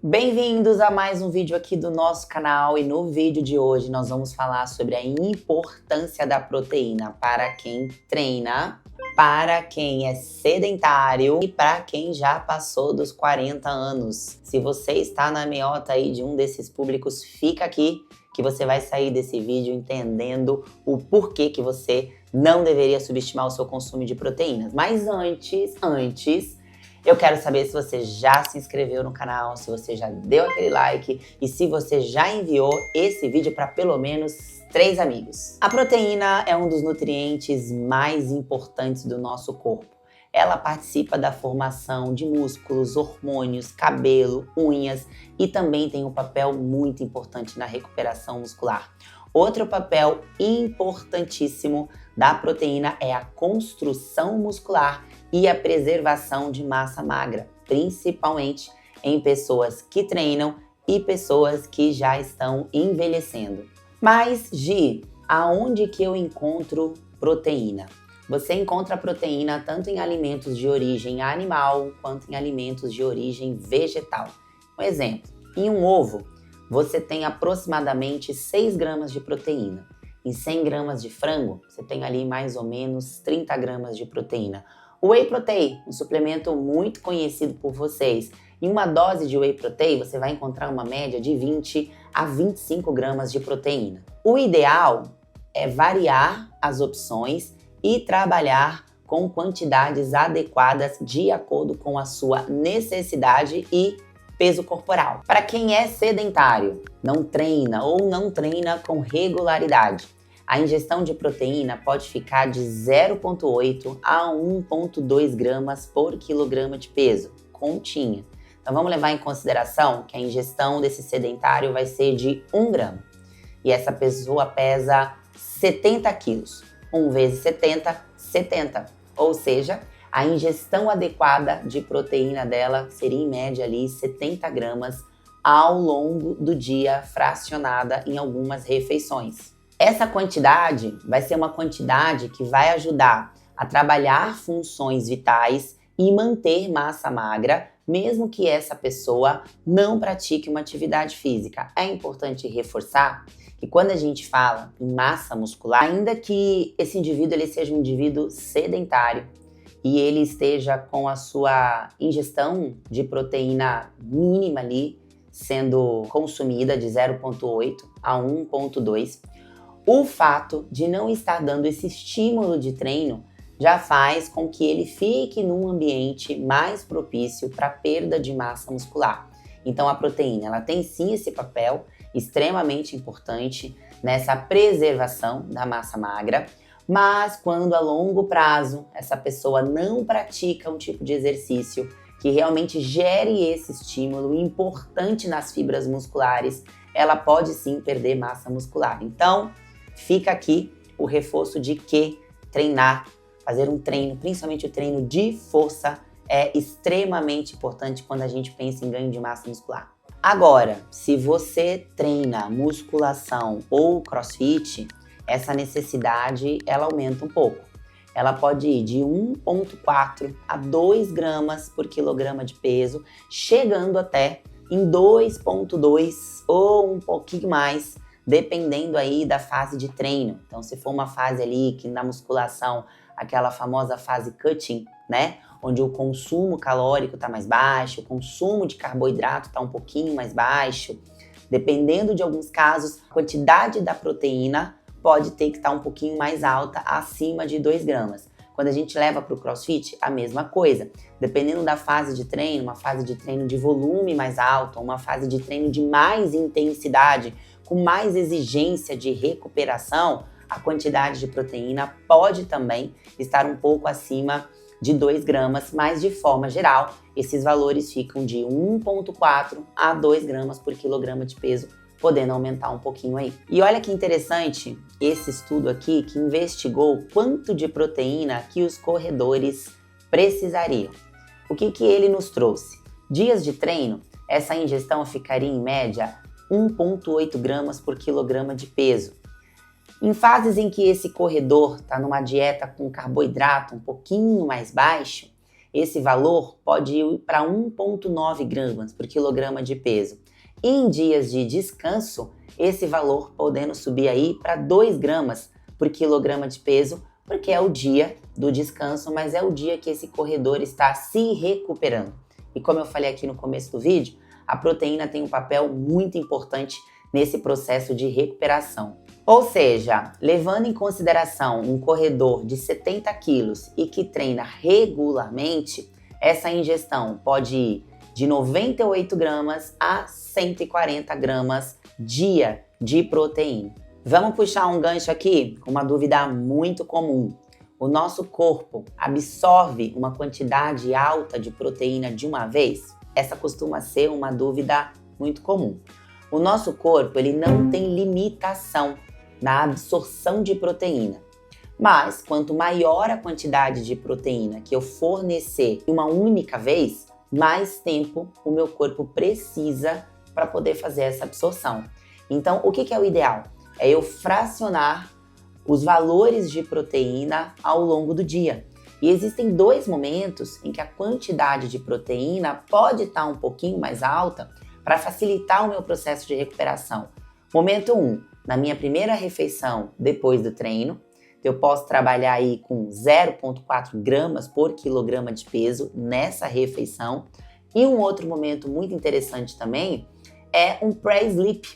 Bem-vindos a mais um vídeo aqui do nosso canal e no vídeo de hoje nós vamos falar sobre a importância da proteína para quem treina, para quem é sedentário e para quem já passou dos 40 anos. Se você está na meiota aí de um desses públicos, fica aqui que você vai sair desse vídeo entendendo o porquê que você não deveria subestimar o seu consumo de proteínas. Mas antes, eu quero saber se você já se inscreveu no canal, se você já deu aquele like e se você já enviou esse vídeo para pelo menos 3 amigos. A proteína é um dos nutrientes mais importantes do nosso corpo. Ela participa da formação de músculos, hormônios, cabelo, unhas e também tem um papel muito importante na recuperação muscular. Outro papel importantíssimo da proteína é a construção muscular e a preservação de massa magra, principalmente em pessoas que treinam e pessoas que já estão envelhecendo. Mas, Gi, aonde que eu encontro proteína? Você encontra proteína tanto em alimentos de origem animal quanto em alimentos de origem vegetal. Um exemplo, em um ovo, você tem aproximadamente 6 gramas de proteína. Em 100 gramas de frango, você tem ali mais ou menos 30 gramas de proteína. O Whey Protein, um suplemento muito conhecido por vocês. Em uma dose de Whey Protein, você vai encontrar uma média de 20 a 25 gramas de proteína. O ideal é variar as opções e trabalhar com quantidades adequadas de acordo com a sua necessidade e peso corporal. Para quem é sedentário, não treina ou não treina com regularidade, a ingestão de proteína pode ficar de 0,8 a 1,2 gramas por quilograma de peso, continha. Então vamos levar em consideração que a ingestão desse sedentário vai ser de 1 grama. E essa pessoa pesa 70 quilos. 1 vezes 70, 70. Ou seja, a ingestão adequada de proteína dela seria em média ali 70 gramas ao longo do dia, fracionada em algumas refeições. Essa quantidade vai ser uma quantidade que vai ajudar a trabalhar funções vitais e manter massa magra, mesmo que essa pessoa não pratique uma atividade física. É importante reforçar que quando a gente fala em massa muscular, ainda que esse indivíduo ele seja um indivíduo sedentário e ele esteja com a sua ingestão de proteína mínima ali, sendo consumida de 0,8 a 1,2, o fato de não estar dando esse estímulo de treino já faz com que ele fique num ambiente mais propício para perda de massa muscular. Então a proteína ela tem sim esse papel extremamente importante nessa preservação da massa magra, mas quando a longo prazo essa pessoa não pratica um tipo de exercício que realmente gere esse estímulo importante nas fibras musculares, ela pode sim perder massa muscular. Então, fica aqui o reforço de que treinar, fazer um treino, principalmente o treino de força, é extremamente importante quando a gente pensa em ganho de massa muscular. Agora, se você treina musculação ou crossfit, essa necessidade ela aumenta um pouco. Ela pode ir de 1,4 a 2 gramas por quilograma de peso, chegando até em 2,2 ou um pouquinho mais, dependendo aí da fase de treino. Então, se for uma fase ali que na musculação, aquela famosa fase cutting, né? Onde o consumo calórico está mais baixo, o consumo de carboidrato está um pouquinho mais baixo. Dependendo de alguns casos, a quantidade da proteína pode ter que estar um pouquinho mais alta, acima de 2 gramas. Quando a gente leva para o CrossFit, a mesma coisa. Dependendo da fase de treino, uma fase de treino de volume mais alto, uma fase de treino de mais intensidade, com mais exigência de recuperação, a quantidade de proteína pode também estar um pouco acima de 2 gramas, mas de forma geral, esses valores ficam de 1,4 a 2 gramas por quilograma de peso, podendo aumentar um pouquinho aí. E olha que interessante esse estudo aqui que investigou quanto de proteína que os corredores precisariam. O que ele nos trouxe? Dias de treino, essa ingestão ficaria em média 1,8 gramas por quilograma de peso. Em fases em que esse corredor está numa dieta com carboidrato um pouquinho mais baixo, esse valor pode ir para 1,9 gramas por quilograma de peso. E em dias de descanso, esse valor podendo subir aí para 2 gramas por quilograma de peso, porque é o dia do descanso, mas é o dia que esse corredor está se recuperando. E como eu falei aqui no começo do vídeo, a proteína tem um papel muito importante nesse processo de recuperação. Ou seja, levando em consideração um corredor de 70 quilos e que treina regularmente, essa ingestão pode ir de 98 gramas a 140 gramas dia de proteína. Vamos puxar um gancho aqui com uma dúvida muito comum. O nosso corpo absorve uma quantidade alta de proteína de uma vez? Essa costuma ser uma dúvida muito comum. O nosso corpo ele não tem limitação na absorção de proteína. Mas quanto maior a quantidade de proteína que eu fornecer em uma única vez, mais tempo o meu corpo precisa para poder fazer essa absorção. Então, o que é o ideal? É eu fracionar os valores de proteína ao longo do dia. E existem 2 momentos em que a quantidade de proteína pode estar um pouquinho mais alta para facilitar o meu processo de recuperação. Momento 1, na minha primeira refeição depois do treino, eu posso trabalhar aí com 0,4 gramas por quilograma de peso nessa refeição. E um outro momento muito interessante também é um pré-sleep,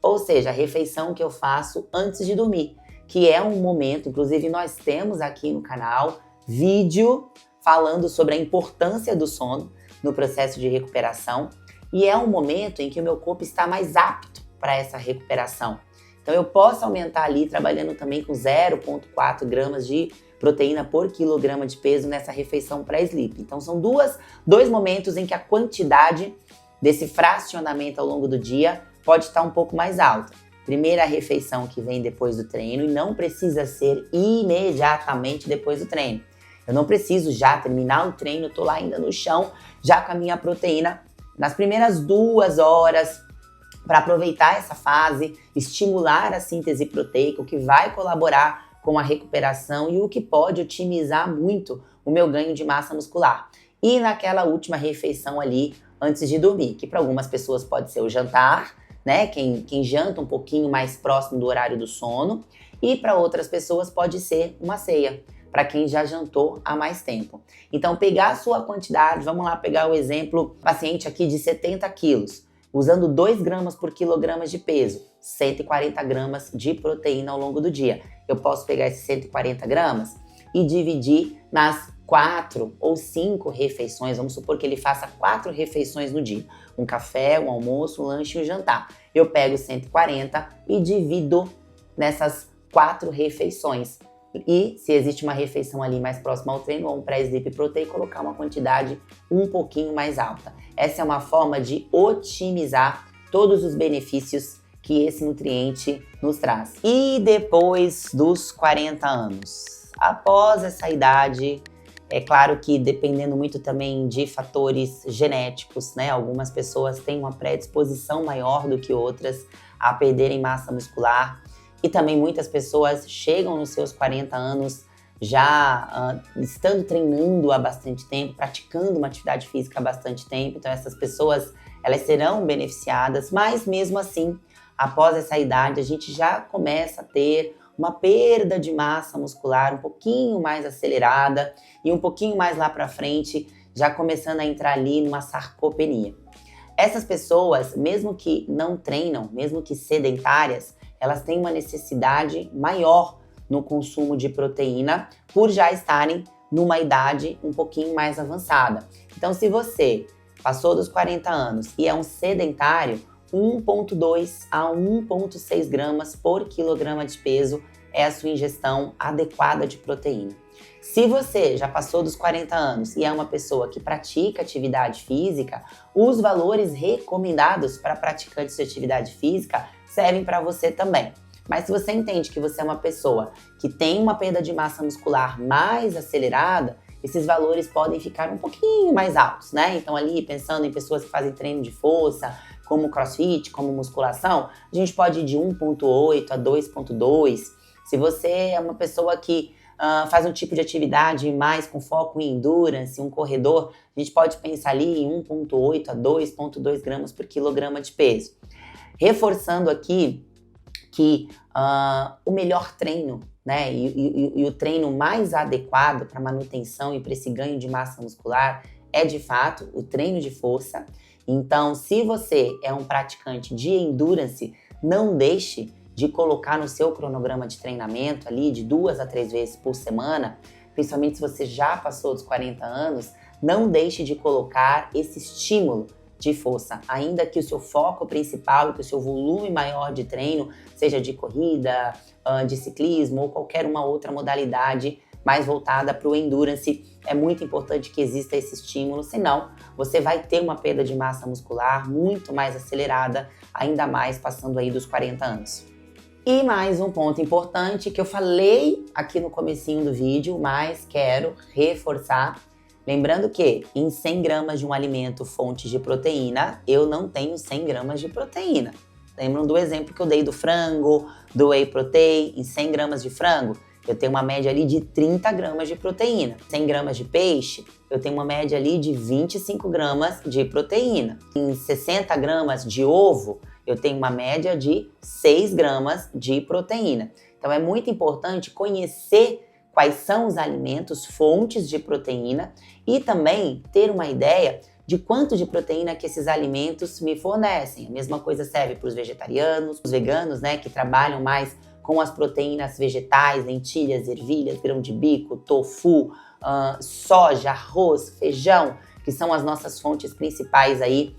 ou seja, a refeição que eu faço antes de dormir, que é um momento, inclusive nós temos aqui no canal vídeo falando sobre a importância do sono no processo de recuperação, e é um momento em que o meu corpo está mais apto para essa recuperação. Então eu posso aumentar ali trabalhando também com 0,4 gramas de proteína por quilograma de peso nessa refeição pré-sleep. Então são dois momentos em que a quantidade desse fracionamento ao longo do dia pode estar um pouco mais alta. Primeira refeição que vem depois do treino, e não precisa ser imediatamente depois do treino. Eu não preciso já terminar o treino, eu tô lá ainda no chão, já com a minha proteína nas primeiras 2 horas, para aproveitar essa fase, estimular a síntese proteica, o que vai colaborar com a recuperação e o que pode otimizar muito o meu ganho de massa muscular. E naquela última refeição ali, antes de dormir, que para algumas pessoas pode ser o jantar, né? Quem janta um pouquinho mais próximo do horário do sono, e para outras pessoas pode ser uma ceia, para quem já jantou há mais tempo. Então, pegar a sua quantidade, vamos lá pegar o exemplo, paciente aqui de 70 quilos, usando 2 gramas por quilograma de peso, 140 gramas de proteína ao longo do dia. Eu posso pegar esses 140 gramas e dividir nas 4 ou 5 refeições, vamos supor que ele faça 4 refeições no dia, um café, um almoço, um lanche e um jantar. Eu pego 140 e divido nessas 4 refeições. E se existe uma refeição ali mais próxima ao treino, ou um pré-sleep proteico, colocar uma quantidade um pouquinho mais alta. Essa é uma forma de otimizar todos os benefícios que esse nutriente nos traz. E depois dos 40 anos? Após essa idade, é claro que dependendo muito também de fatores genéticos, né? Algumas pessoas têm uma predisposição maior do que outras a perderem massa muscular. E também muitas pessoas chegam nos seus 40 anos já estando treinando há bastante tempo, praticando uma atividade física há bastante tempo. Então essas pessoas, elas serão beneficiadas, mas mesmo assim, após essa idade, a gente já começa a ter uma perda de massa muscular um pouquinho mais acelerada e um pouquinho mais lá para frente, já começando a entrar ali numa sarcopenia. Essas pessoas, mesmo que não treinam, mesmo que sedentárias, elas têm uma necessidade maior no consumo de proteína por já estarem numa idade um pouquinho mais avançada. Então, se você passou dos 40 anos e é um sedentário, 1,2 a 1,6 gramas por quilograma de peso é a sua ingestão adequada de proteína. Se você já passou dos 40 anos e é uma pessoa que pratica atividade física, os valores recomendados para praticantes de atividade física servem para você também. Mas se você entende que você é uma pessoa que tem uma perda de massa muscular mais acelerada, esses valores podem ficar um pouquinho mais altos, né? Então ali, pensando em pessoas que fazem treino de força, como crossfit, como musculação, a gente pode ir de 1,8 a 2,2. Se você é uma pessoa que faz um tipo de atividade mais com foco em endurance, um corredor, a gente pode pensar ali em 1,8 a 2,2 gramas por quilograma de peso. Reforçando aqui que o melhor treino, né, e o treino mais adequado para manutenção e para esse ganho de massa muscular é, de fato, o treino de força. Então, se você é um praticante de endurance, não deixe de colocar no seu cronograma de treinamento ali de 2 a 3 vezes por semana, principalmente se você já passou dos 40 anos, não deixe de colocar esse estímulo de força, ainda que o seu foco principal, que o seu volume maior de treino seja de corrida, de ciclismo ou qualquer uma outra modalidade mais voltada para o endurance, é muito importante que exista esse estímulo, senão você vai ter uma perda de massa muscular muito mais acelerada, ainda mais passando aí dos 40 anos. E mais um ponto importante que eu falei aqui no comecinho do vídeo, mas quero reforçar. Lembrando que em 100 gramas de um alimento fonte de proteína, eu não tenho 100 gramas de proteína. Lembram do exemplo que eu dei do frango, do whey protein? Em 100 gramas de frango, eu tenho uma média ali de 30 gramas de proteína. 100 gramas de peixe, eu tenho uma média ali de 25 gramas de proteína. Em 60 gramas de ovo, eu tenho uma média de 6 gramas de proteína. Então é muito importante conhecer quais são os alimentos fontes de proteína e também ter uma ideia de quanto de proteína que esses alimentos me fornecem. A mesma coisa serve para os vegetarianos, os veganos, né, que trabalham mais com as proteínas vegetais, lentilhas, ervilhas, grão de bico, tofu, soja, arroz, feijão, que são as nossas fontes principais aí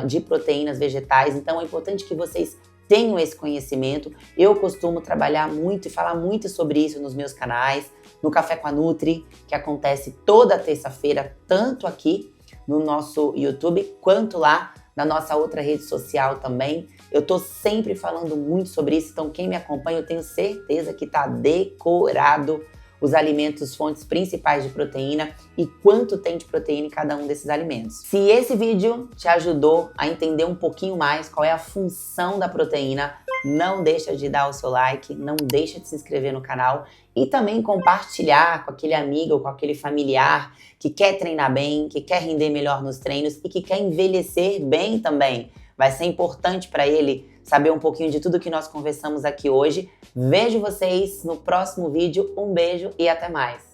de proteínas vegetais. Então é importante que vocês tenham esse conhecimento. Eu costumo trabalhar muito e falar muito sobre isso nos meus canais, no Café com a Nutri, que acontece toda terça-feira, tanto aqui no nosso YouTube, quanto lá na nossa outra rede social também. Eu tô sempre falando muito sobre isso, então quem me acompanha, eu tenho certeza que tá decorado os alimentos fontes principais de proteína e quanto tem de proteína em cada um desses alimentos. Se esse vídeo te ajudou a entender um pouquinho mais qual é a função da proteína, não deixa de dar o seu like, não deixa de se inscrever no canal e também compartilhar com aquele amigo ou com aquele familiar que quer treinar bem, que quer render melhor nos treinos e que quer envelhecer bem também. Vai ser importante para ele saber um pouquinho de tudo que nós conversamos aqui hoje. Vejo vocês no próximo vídeo. Um beijo e até mais!